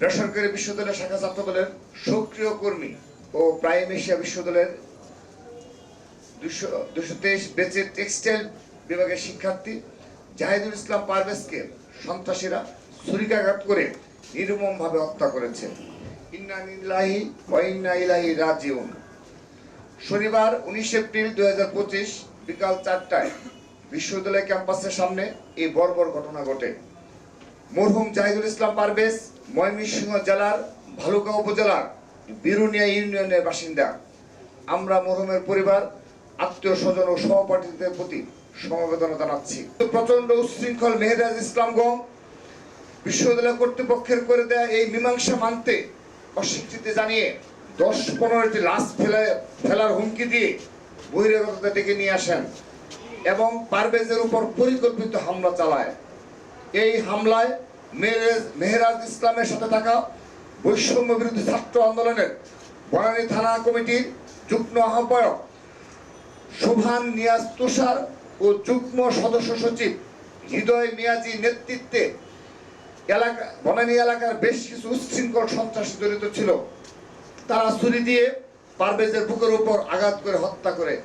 বেসরকারি বিশ্ববিদ্যালয় শাখা ছাত্রদলের সক্রিয় কর্মী ও প্রাইম এশিয়া বিশ্ববিদ্যালয়ের 223 ব্যাচের টেক্সটাইল বিভাগের শিক্ষার্থী জাহিদুল ইসলাম পারভেজকে সন্ত্রাসীরা ছুরিকাঘাত করে নির্মমভাবে হত্যা করেছে। ইন্না লিল্লাহি ওয়া ইন্না ইলাইহি রাজিউন। শনিবার 19 এপ্রিল 2025 বিকাল 4টায় বিশ্ববিদ্যালয় ক্যাম্পাসের সামনে এই বর্বর ঘটনা ঘটে। মরহুম জাহিদুল ইসলাম পারভেজ ময়মনসিংহ জেলার ভালুকা উপজেলার বিরুনিয়া ইউনিয়নের বাসিন্দা। আমরা মরহুমের পরিবার, আত্মীয় স্বজন ও সহপাঠীদের প্রতি সমবেদনা জানাচ্ছি। প্রচন্ড উচ্ছৃঙ্খল মেহেরাজ ইসলামগঞ্জ বিশ্ববিদ্যালয় কর্তৃপক্ষের করে দেয়া এই মীমাংসা মানতে অস্বীকৃতি জানিয়ে 10-15টি লাশ ফেলার হুমকি দিয়ে বহিরাগতদের ডেকে নিয়ে আসেন এবং পারভেজের উপর পরিকল্পিত হামলা চালায়। এই হামলায় মেহেরাজ ইসলামের সাথে থাকা বৈষম্য বিরোধী ছাত্র আন্দোলনের বনানী থানা কমিটির যুগ্ম আহ্বায়ক শোভান নিয়াজ তুষার ও যুগ্ম সদস্য সচিব হৃদয় মিয়াজি নেতৃত্বে বনানী এলাকার বেশ কিছু উচ্ছৃঙ্খল সন্ত্রাসী জড়িত ছিল। তারা ছুরি দিয়ে পারভেজের বুকের উপর আঘাত করে হত্যা করে